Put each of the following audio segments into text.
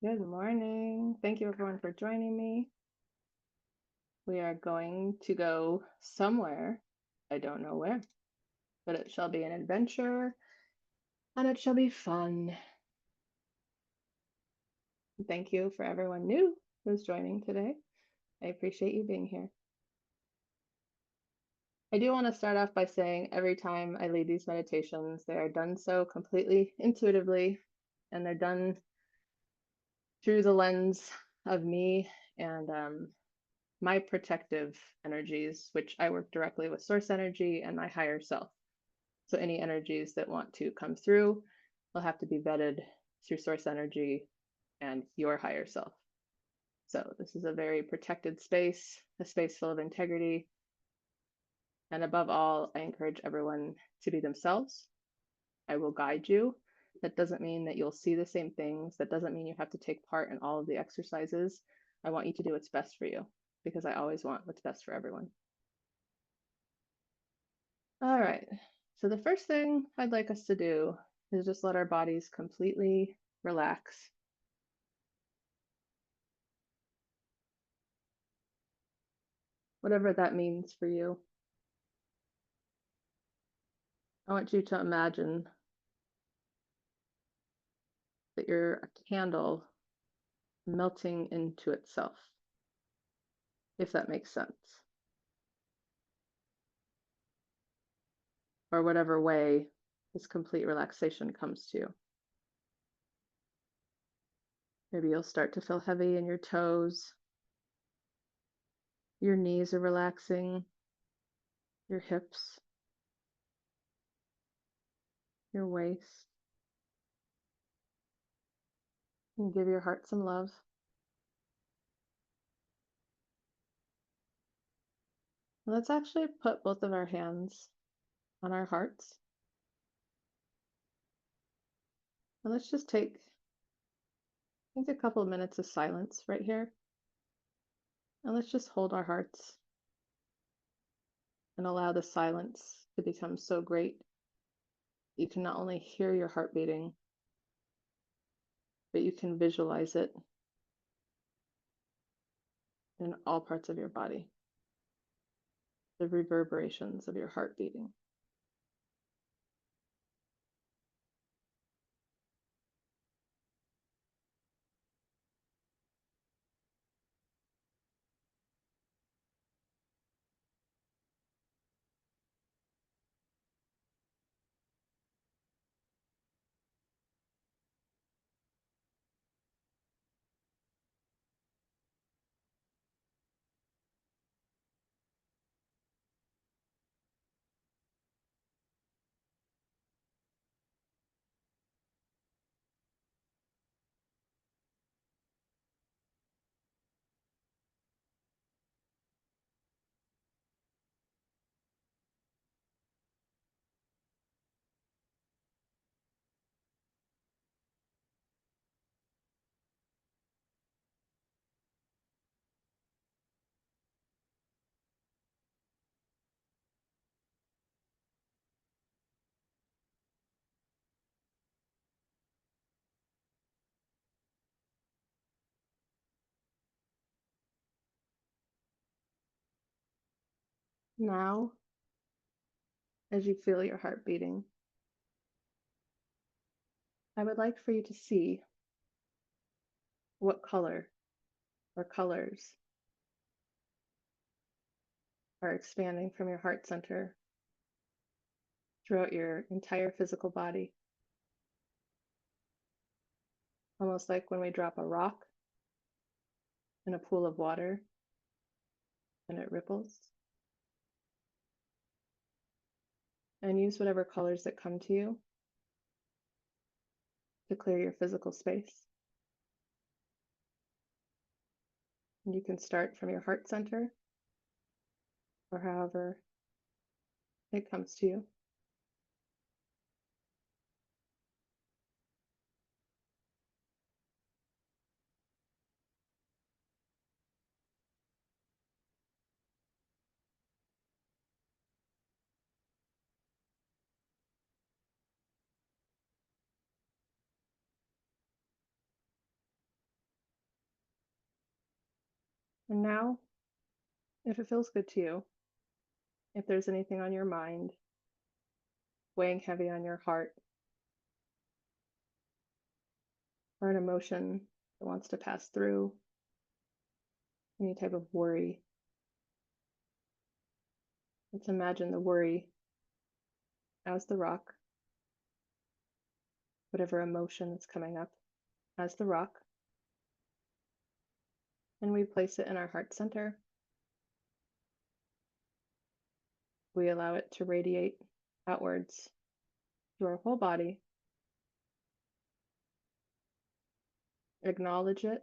Good morning. Thank you everyone for joining me. We are going to go somewhere. I don't know where, but it shall be an adventure and it shall be fun. Thank you for everyone new who's joining today. I appreciate you being here. I do want to start off by saying every time I lead these meditations, they are done so completely intuitively, and they're done through the lens of me and my protective energies, which I work directly with source energy and my higher self. So any energies that want to come through will have to be vetted through source energy and your higher self. So this is a very protected space, a space full of integrity. And above all, I encourage everyone to be themselves. I will guide you. That doesn't mean that you'll see the same things. That doesn't mean you have to take part in all of the exercises. I want you to do what's best for you because I always want what's best for everyone. All right. So the first thing I'd like us to do is just let our bodies completely relax. Whatever that means for you. I want you to imagine that you're a candle melting into itself, if that makes sense. Or whatever way this complete relaxation comes to you. Maybe you'll start to feel heavy in your toes. Your knees are relaxing, your hips, your waist. And give your heart some love. Let's actually put both of our hands on our hearts. And let's just take, I think, a couple of minutes of silence right here. And let's just hold our hearts and allow the silence to become so great you can not only hear your heart beating, but you can visualize it in all parts of your body, the reverberations of your heart beating. Now, as you feel your heart beating, I would like for you to see what color or colors are expanding from your heart center throughout your entire physical body. Almost like when we drop a rock in a pool of water and it ripples. And use whatever colors that come to you to clear your physical space. And you can start from your heart center or however it comes to you. And now, if it feels good to you, if there's anything on your mind, weighing heavy on your heart, or an emotion that wants to pass through, any type of worry, let's imagine the worry as the rock, whatever emotion that's coming up as the rock, and we place it in our heart center. We allow it to radiate outwards through our whole body, acknowledge it,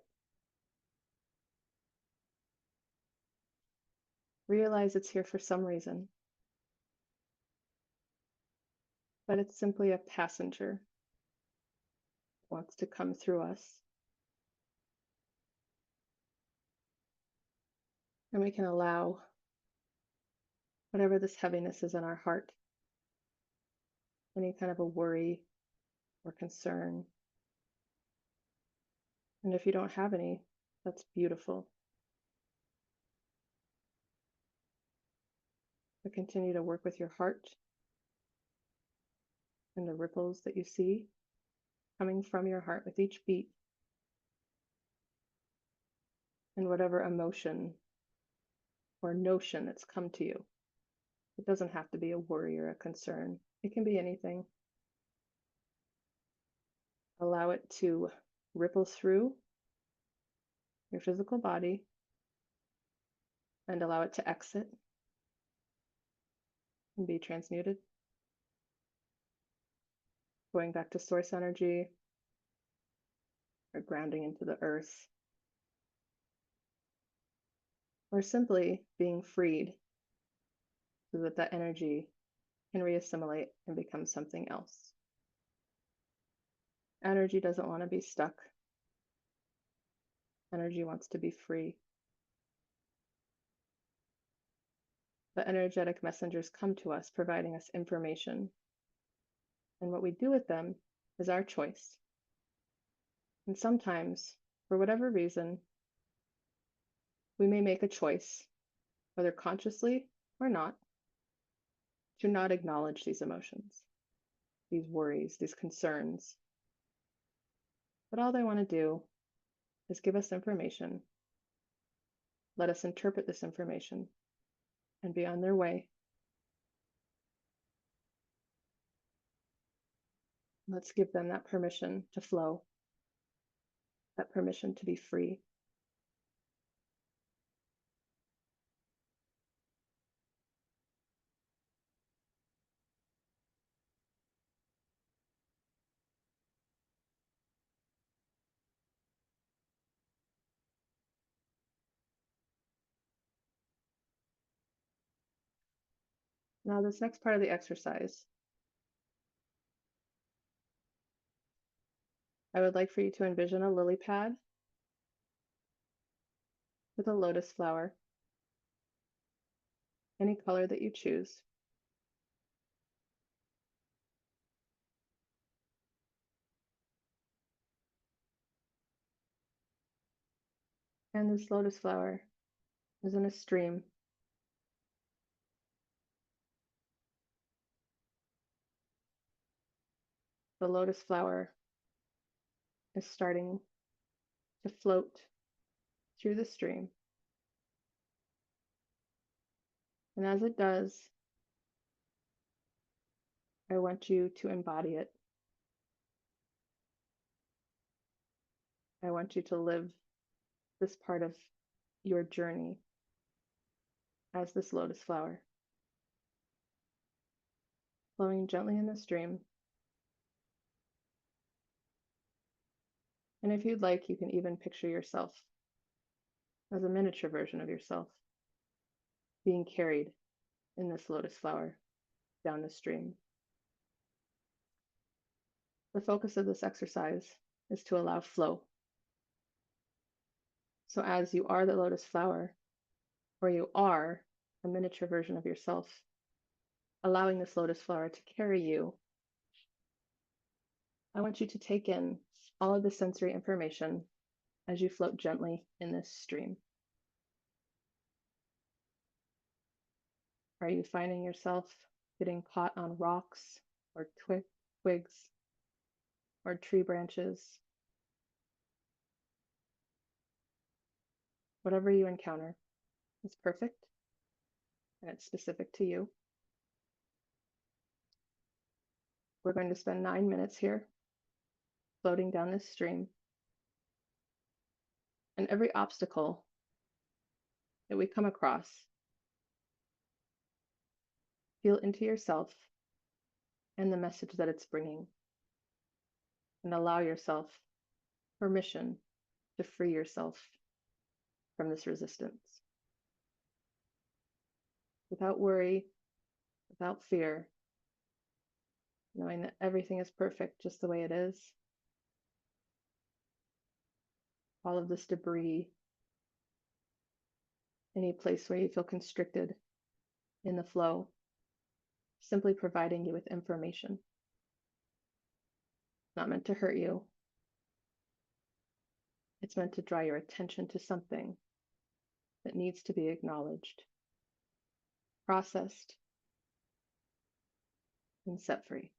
realize it's here for some reason, but it's simply a passenger that wants to come through us. And we can allow whatever this heaviness is in our heart, any kind of a worry or concern. And if you don't have any, that's beautiful. But continue to work with your heart and the ripples that you see coming from your heart with each beat, and whatever emotion or notion that's come to you. It doesn't have to be a worry or a concern. It can be anything. Allow it to ripple through your physical body and allow it to exit and be transmuted, going back to source energy or grounding into the earth, or simply being freed so that that energy can reassimilate and become something else. Energy doesn't want to be stuck. Energy wants to be free. The energetic messengers come to us, providing us information. And what we do with them is our choice. And sometimes, for whatever reason, we may make a choice, whether consciously or not, to not acknowledge these emotions, these worries, these concerns. But all they want to do is give us information, let us interpret this information, and be on their way. Let's give them that permission to flow, that permission to be free. Now, this next part of the exercise, I would like for you to envision a lily pad with a lotus flower, any color that you choose. And this lotus flower is in a stream. The lotus flower is starting to float through the stream. And as it does, I want you to embody it. I want you to live this part of your journey as this lotus flower, flowing gently in the stream. And if you'd like, you can even picture yourself as a miniature version of yourself being carried in this lotus flower down the stream. The focus of this exercise is to allow flow. So as you are the lotus flower, or you are a miniature version of yourself, allowing this lotus flower to carry you, I want you to take in all of the sensory information as you float gently in this stream. Are you finding yourself getting caught on rocks or twigs or tree branches? Whatever you encounter is perfect and it's specific to you. We're going to spend 9 minutes here floating down this stream. And every obstacle that we come across, feel into yourself and the message that it's bringing, and allow yourself permission to free yourself from this resistance. Without worry, without fear, knowing that everything is perfect just the way it is. All of this debris, any place where you feel constricted in the flow, simply providing you with information. Not meant to hurt you. It's meant to draw your attention to something that needs to be acknowledged, processed, and set free.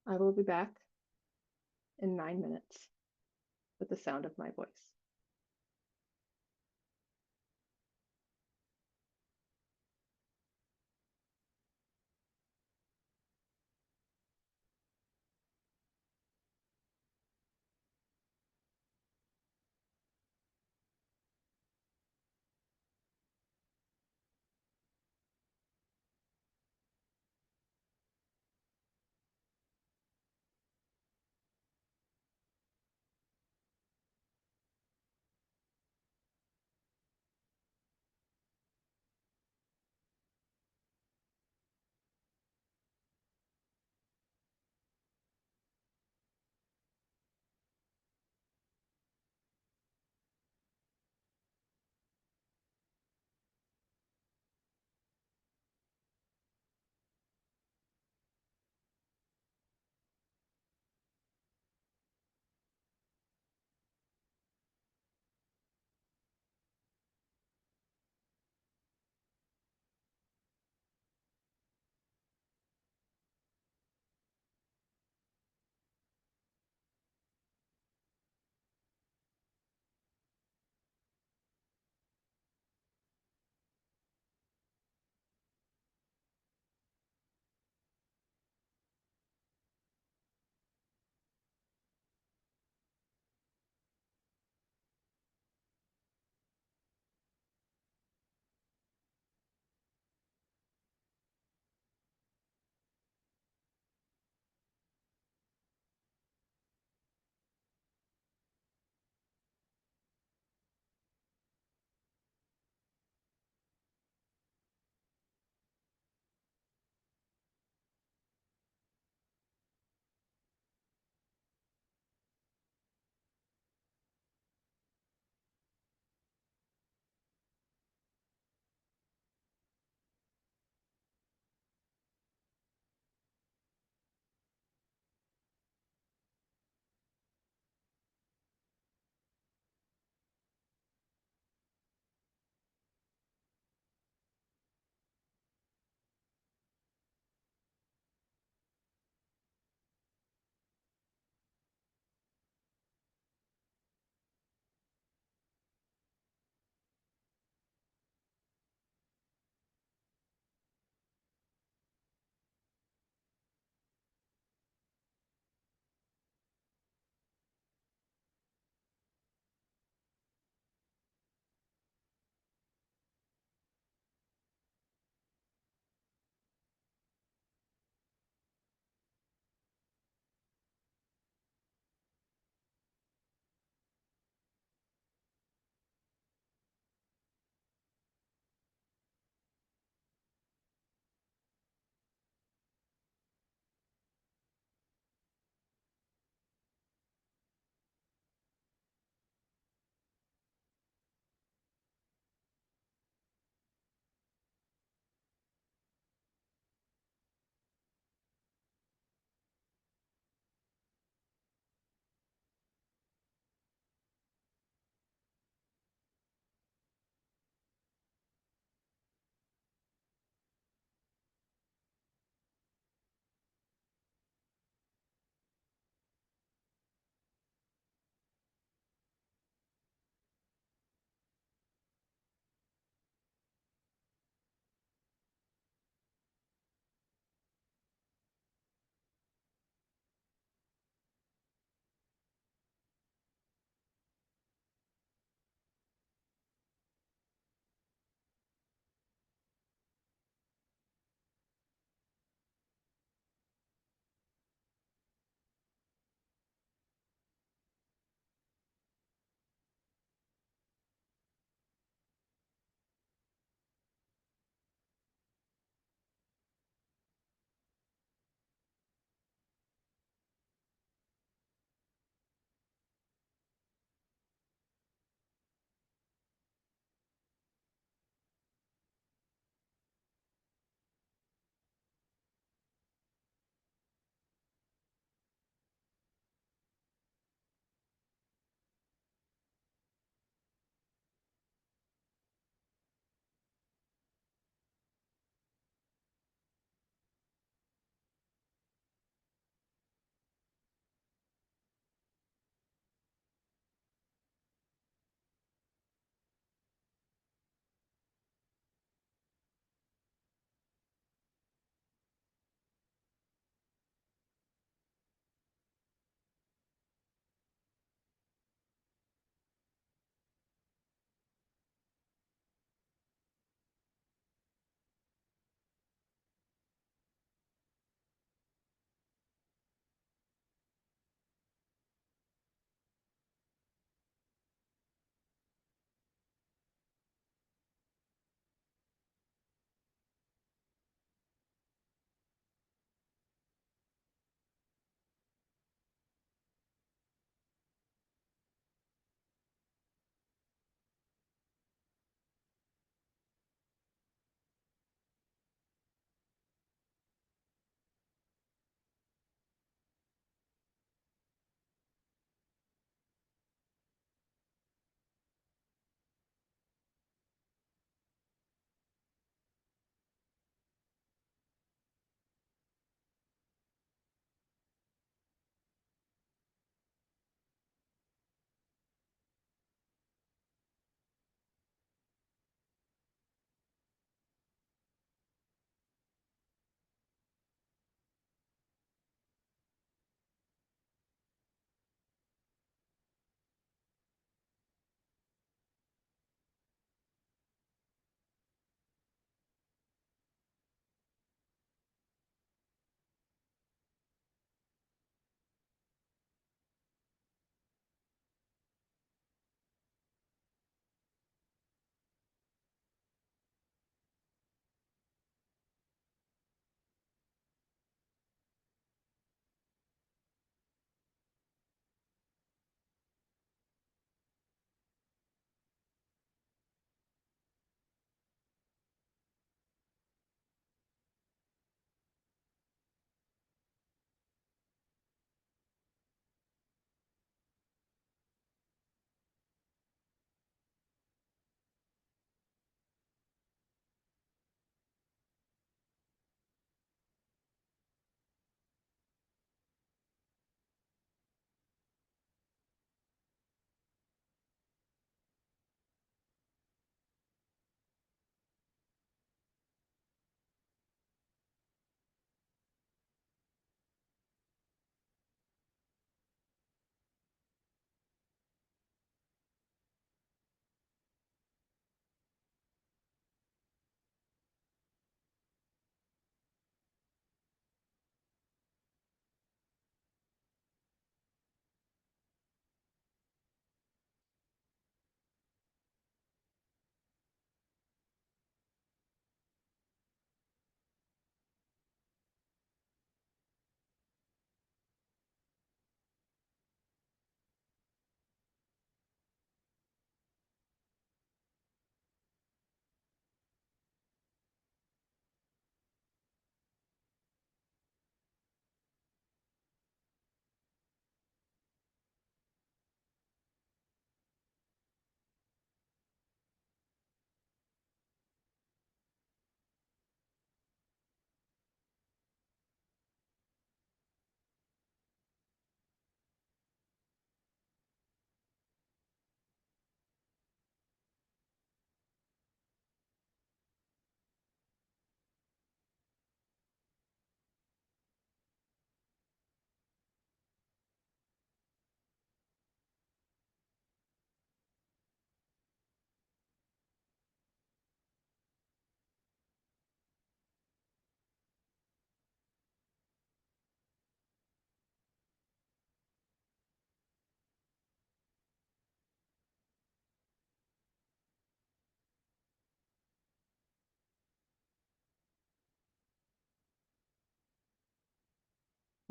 I will be back in 9 minutes with the sound of my voice.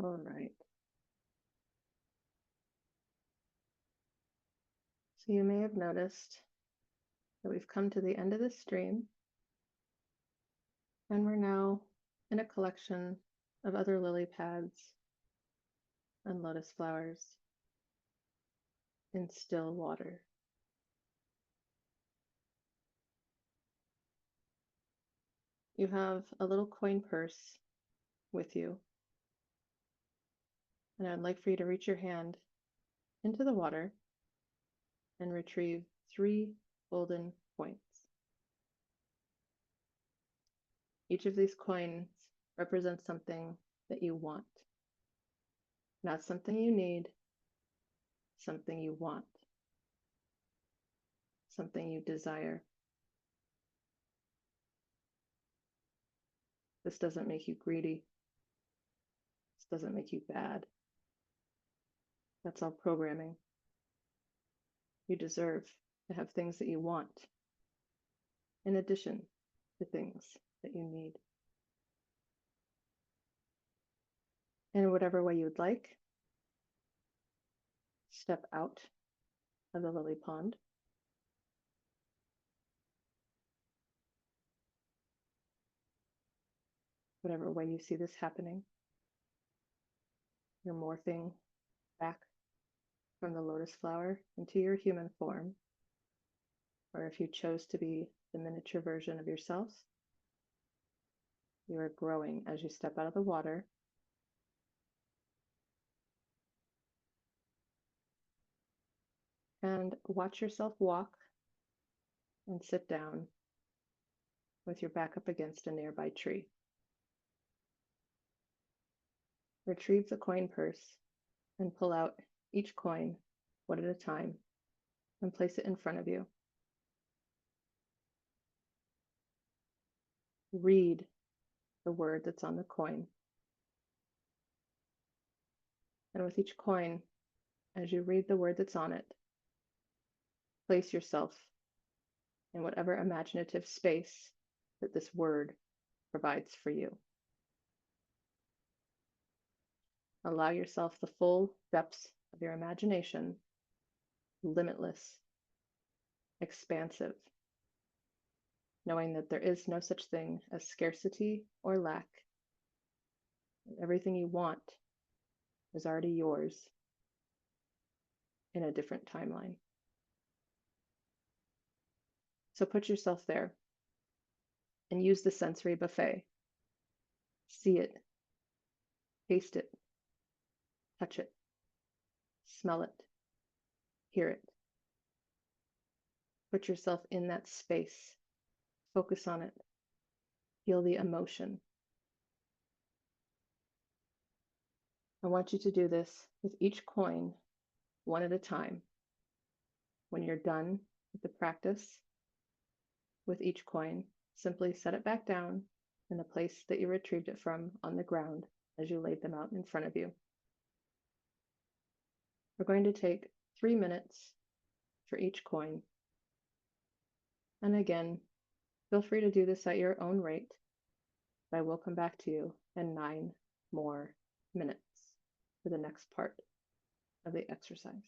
All right. So you may have noticed that we've come to the end of the stream, and we're now in a collection of other lily pads and lotus flowers in still water. You have a little coin purse with you, and I'd like for you to reach your hand into the water and retrieve 3 golden coins. Each of these coins represents something that you want, not something you need, something you want, something you desire. This doesn't make you greedy. This doesn't make you bad. That's all programming. You deserve to have things that you want, in addition to things that you need. And in whatever way you'd like, step out of the lily pond. Whatever way you see this happening, you're morphing back from the lotus flower into your human form, or if you chose to be the miniature version of yourself, you are growing as you step out of the water. And watch yourself walk and sit down with your back up against a nearby tree. Retrieve the coin purse and pull out each coin one at a time and place it in front of you. Read the word that's on the coin. And with each coin, as you read the word that's on it, place yourself in whatever imaginative space that this word provides for you. Allow yourself the full depths of your imagination, limitless, expansive, knowing that there is no such thing as scarcity or lack. Everything you want is already yours in a different timeline. So put yourself there and use the sensory buffet. See it, taste it, touch it, smell it, hear it. Put yourself in that space. Focus on it. Feel the emotion. I want you to do this with each coin one at a time. When you're done with the practice with each coin, simply set it back down in the place that you retrieved it from on the ground as you laid them out in front of you. We're going to take 3 minutes for each coin. And again, feel free to do this at your own rate, but I will come back to you in 9 more minutes for the next part of the exercise.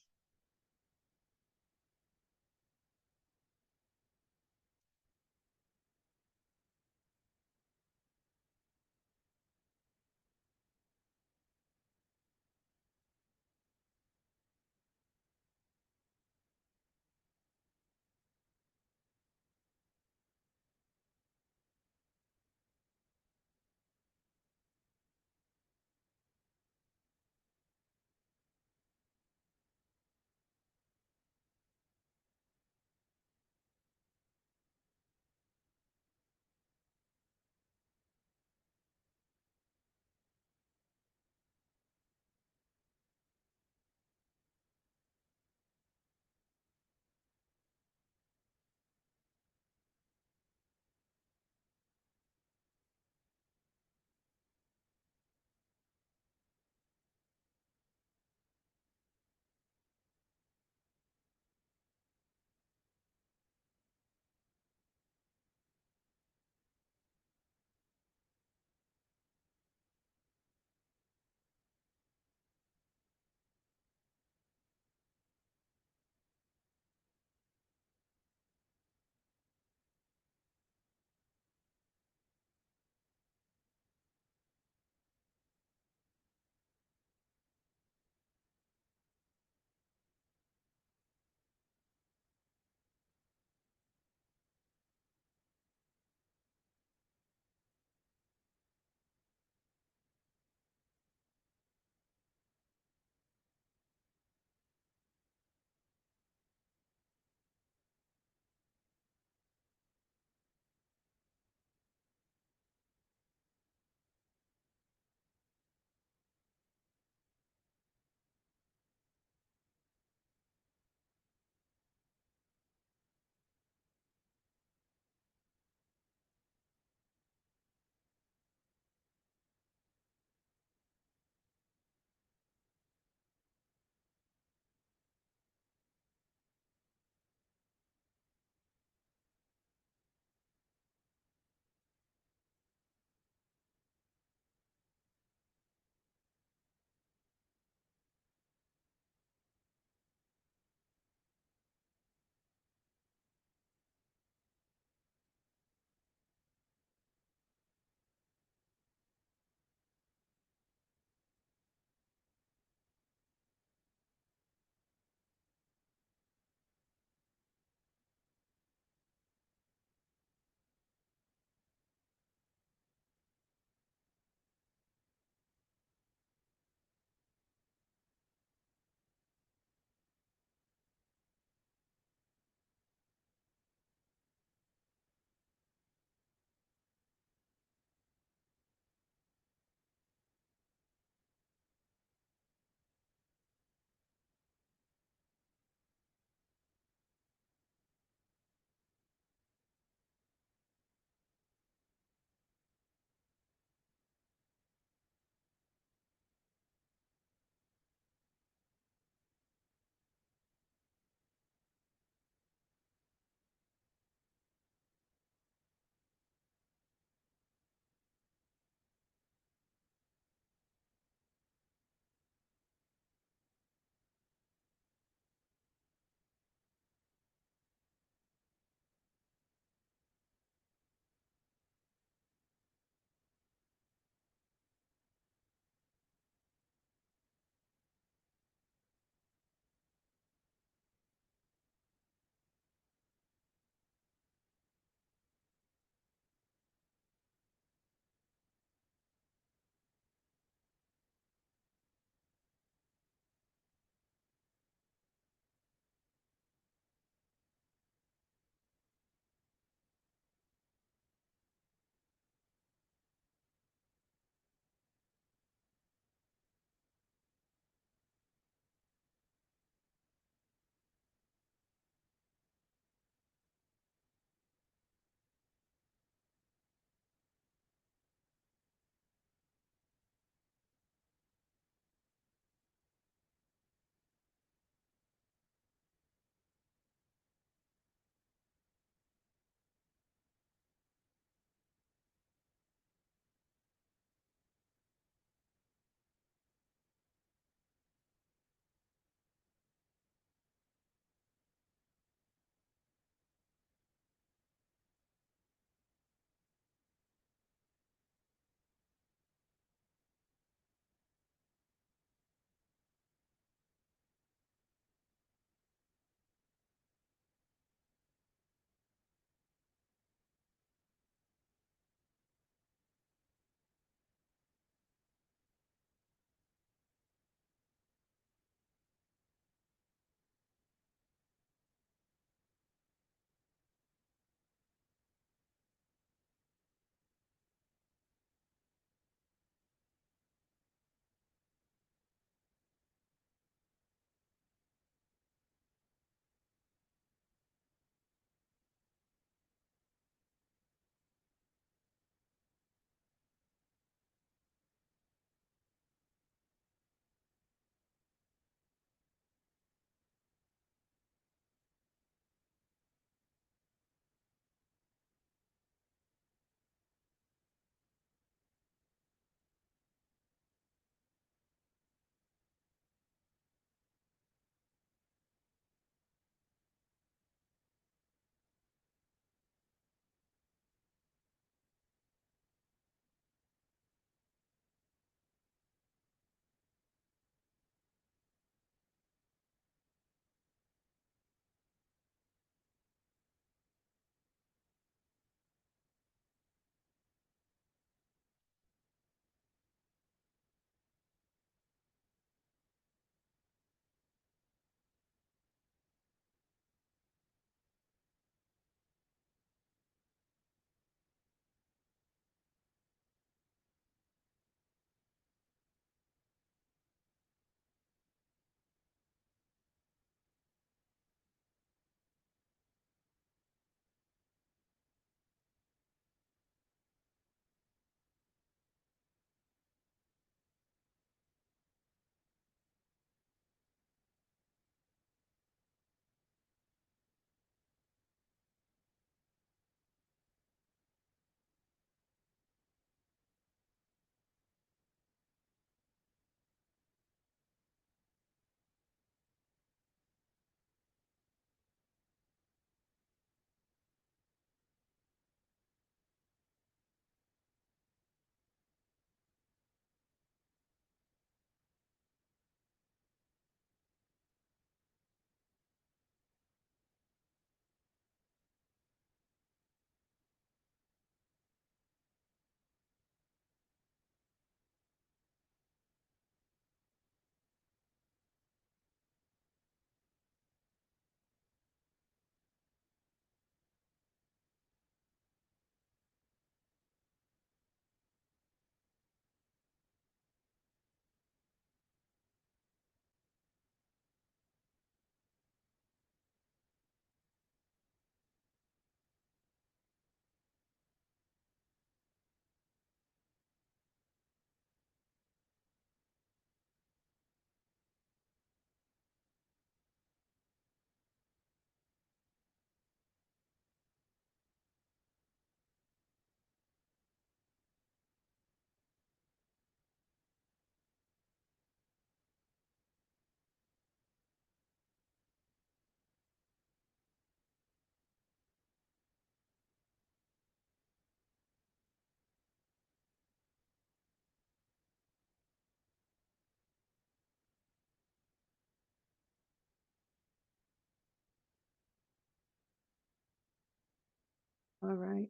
All right.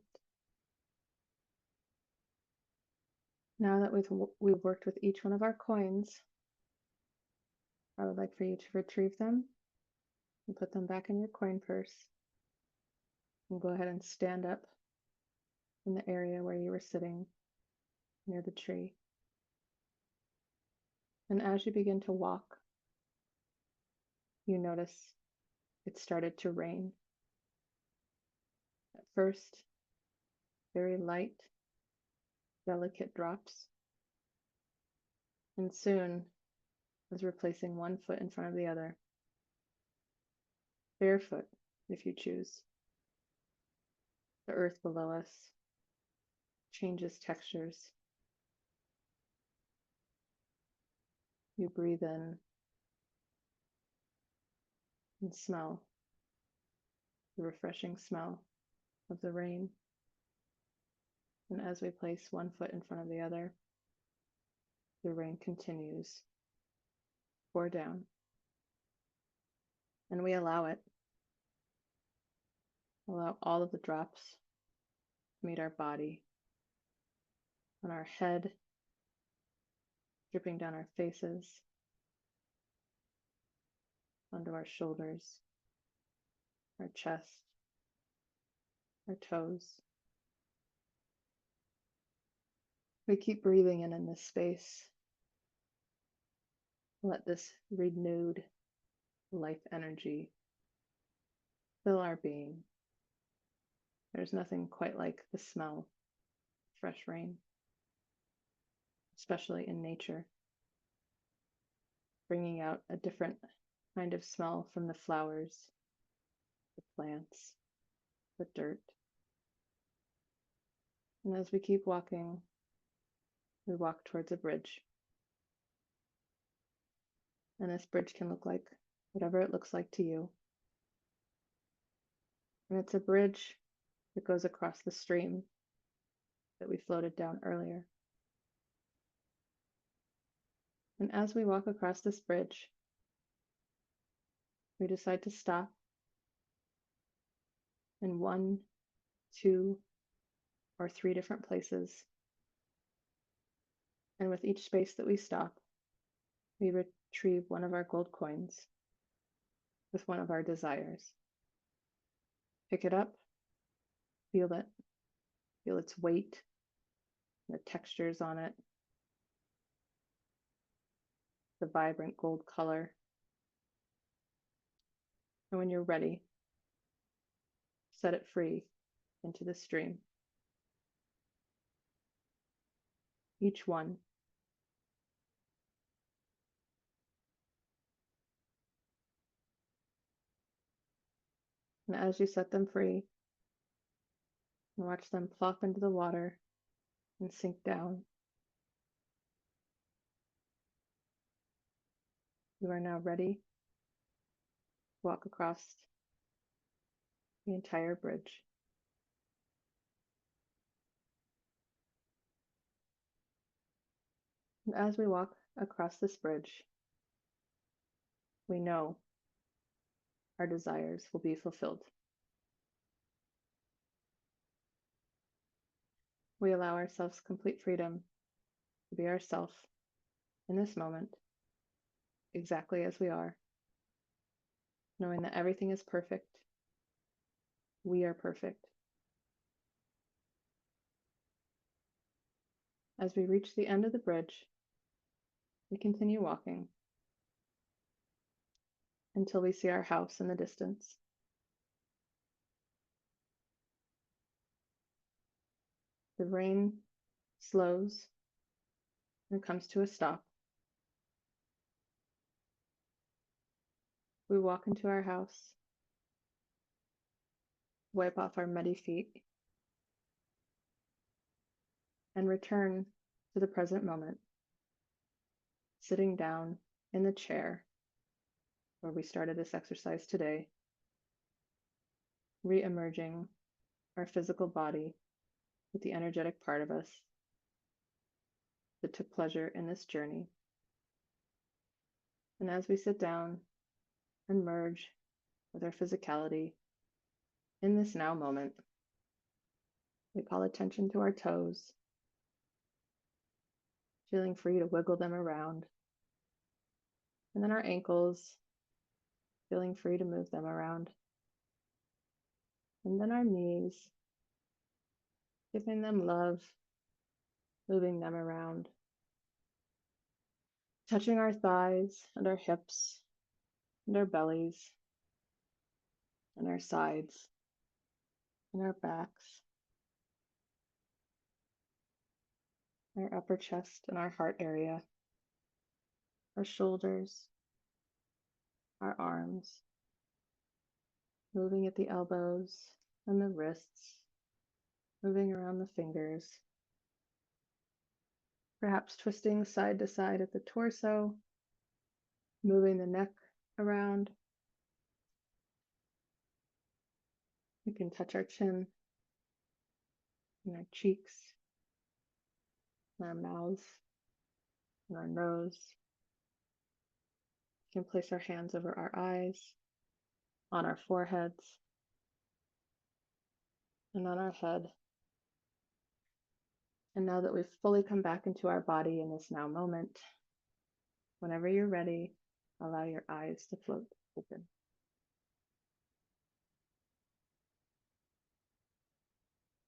Now that we've worked with each one of our coins, I would like for you to retrieve them and put them back in your coin purse. And go ahead and stand up in the area where you were sitting near the tree. And as you begin to walk, you notice it started to rain. At first, very light, delicate drops, and soon was replacing one foot in front of the other, barefoot if you choose. The earth below us changes textures. You breathe in and smell the refreshing smell of the rain. And as we place one foot in front of the other, the rain continues to pour down. And we allow it. Allow all of the drops to meet our body, on our head, dripping down our faces, onto our shoulders, our chest, our toes. We keep breathing in this space. Let this renewed life energy fill our being. There's nothing quite like the smell of fresh rain, especially in nature, bringing out a different kind of smell from the flowers, the plants, the dirt. And as we keep walking, we walk towards a bridge. And this bridge can look like whatever it looks like to you. And it's a bridge that goes across the stream that we floated down earlier. And as we walk across this bridge, we decide to stop in 1, 2, or 3 different places. And with each space that we stop, we retrieve one of our gold coins with one of our desires. Pick it up, feel its weight, the textures on it, the vibrant gold color. And when you're ready, set it free into the stream. Each one. And as you set them free, watch them plop into the water and sink down. You are now ready to walk across the entire bridge. And as we walk across this bridge, we know our desires will be fulfilled. We allow ourselves complete freedom to be ourselves in this moment, exactly as we are, knowing that everything is perfect. We are perfect. As we reach the end of the bridge, we continue walking until we see our house in the distance. The rain slows and comes to a stop. We walk into our house, wipe off our muddy feet, and return to the present moment, sitting down in the chair where we started this exercise today, re-emerging our physical body with the energetic part of us that took pleasure in this journey. And as we sit down and merge with our physicality in this now moment, We call attention to our toes, feeling free to wiggle them around. And then our ankles, feeling free to move them around. And then our knees, giving them love, moving them around. Touching our thighs and our hips and our bellies and our sides and our backs, our upper chest and our heart area, our shoulders, our arms, moving at the elbows and the wrists, moving around the fingers, perhaps twisting side to side at the torso, moving the neck around. We can touch our chin and our cheeks, and our mouths, and our nose. We can place our hands over our eyes, on our foreheads, and on our head. And now that we've fully come back into our body in this now moment, whenever you're ready, allow your eyes to float open.